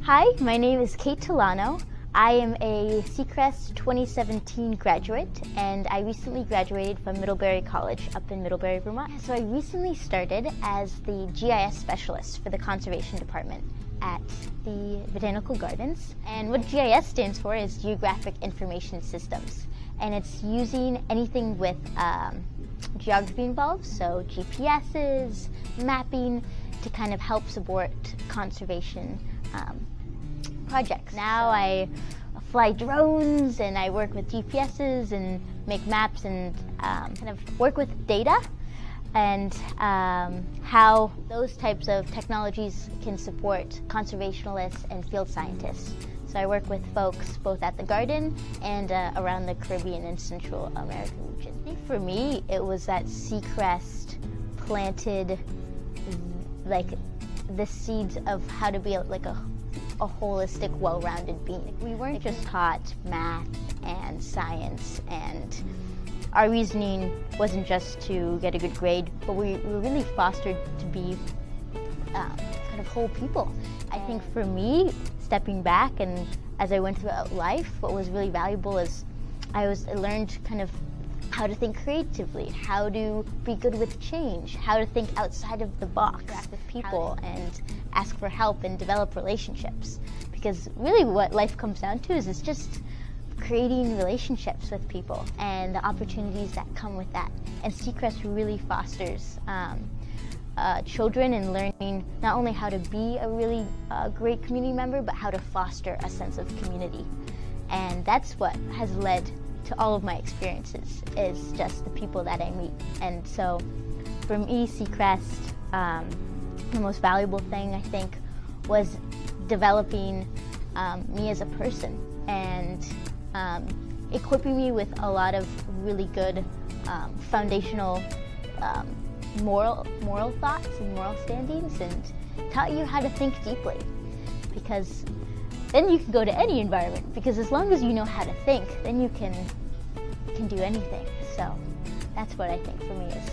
Hi, my name is Kate Talano. I am a Seacrest 2017 graduate, and I recently graduated from Middlebury College up in Middlebury, Vermont. So I recently started as the GIS specialist for the conservation department at the Botanical Gardens. And what GIS stands for is Geographic Information Systems. And it's using anything with geography involved, so GPSs, mapping, to kind of help support conservation projects. Now I fly drones and I work with GPSs and make maps and kind of work with data and how those types of technologies can support conservationists and field scientists. So I work with folks both at the garden and around the Caribbean and Central American region. I think for me it was that Seacrest planted like the seeds of how to be like a holistic, well-rounded being. We weren't just taught math and science, and our reasoning wasn't just to get a good grade, but we were really fostered to be kind of whole people. I think for me, stepping back and as I went throughout life, what was really valuable is I learned kind of how to think creatively, how to be good with change, how to think outside of the box, interact with people and ask for help and develop relationships. Because really what life comes down to is it's just creating relationships with people and the opportunities that come with that. And Seacrest really fosters children in learning not only how to be a really great community member, but how to foster a sense of community. And that's what has led to all of my experiences, is just the people that I meet. And so for me, Seacrest, the most valuable thing I think was developing me as a person and equipping me with a lot of really good foundational moral thoughts and moral standings, and taught you how to think deeply, because then you can go to any environment, because as long as you know how to think, then you can do anything. So that's what I think for me is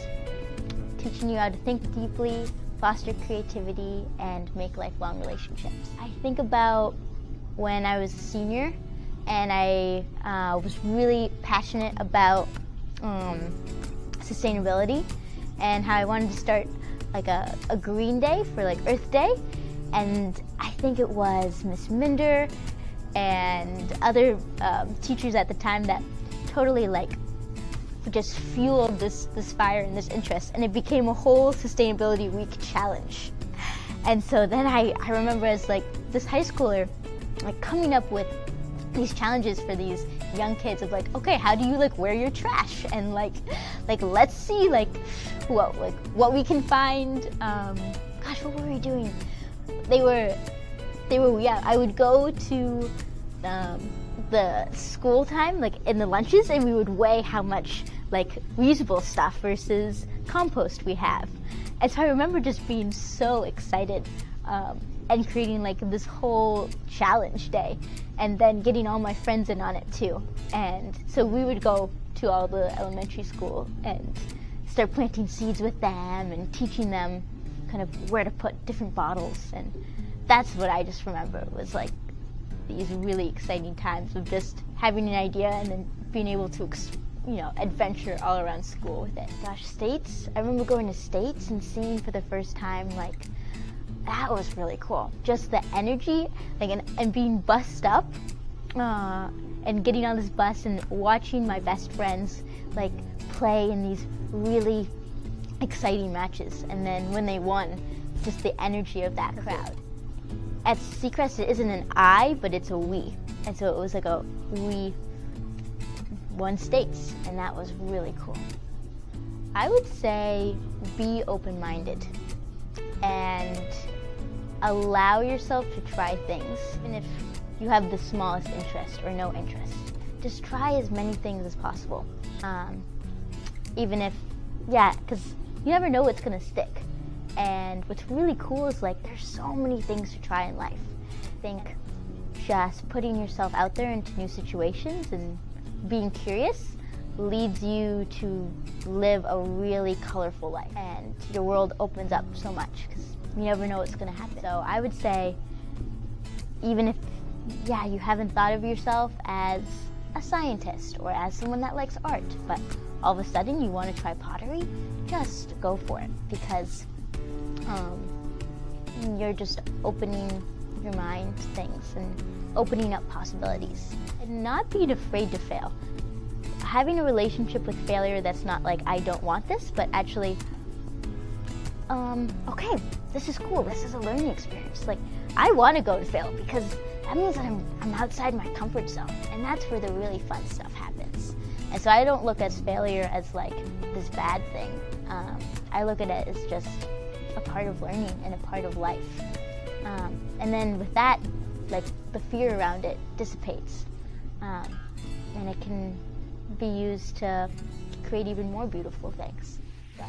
teaching you how to think deeply, foster creativity, and make lifelong relationships. I think about when I was a senior and I was really passionate about sustainability and how I wanted to start like a green day for like Earth Day. And I think it was Miss Minder and other teachers at the time that totally like just fueled this fire and this interest, and it became a whole Sustainability Week challenge. And so then I remember as like this high schooler like coming up with these challenges for these young kids of like, okay, how do you like wear your trash, and like let's see like what we can find. Gosh, what were we doing? They were yeah, I would go to the school time, like in the lunches, and we would weigh how much like reusable stuff versus compost we have. And so I remember just being so excited and creating like this whole challenge day, and then getting all my friends in on it too. And so we would go to all the elementary school and start planting seeds with them and teaching them kind of where to put different bottles. And that's what I just remember was like these really exciting times of just having an idea and then being able to adventure all around school with it. Gosh, States, I remember going to States and seeing for the first time, like, that was really cool. Just the energy, like, and being bussed up and getting on this bus and watching my best friends like play in these really exciting matches, and then when they won, just the energy of that crowd. At Seacrest, it isn't an I, but it's a we. And so it was like a we won States, and that was really cool. I would say be open-minded and allow yourself to try things, even if you have the smallest interest or no interest. Just try as many things as possible. Even if, because you never know what's gonna stick. And what's really cool is like there's so many things to try in life. I think just putting yourself out there into new situations and being curious leads you to live a really colorful life, and your world opens up so much because you never know what's going to happen. So I would say even if, yeah, you haven't thought of yourself as a scientist or as someone that likes art, but all of a sudden you want to try pottery, just go for it, because you're just opening your mind to things and opening up possibilities. And not being afraid to fail. Having a relationship with failure that's not like, I don't want this, but actually, okay, this is cool, this is a learning experience. Like, I want to go to fail because that means that I'm outside my comfort zone, and that's where the really fun stuff happens. And so I don't look at failure as like this bad thing. I look at it as just a part of learning and a part of life. And then with that, like, the fear around it dissipates, and it can be used to create even more beautiful things. So.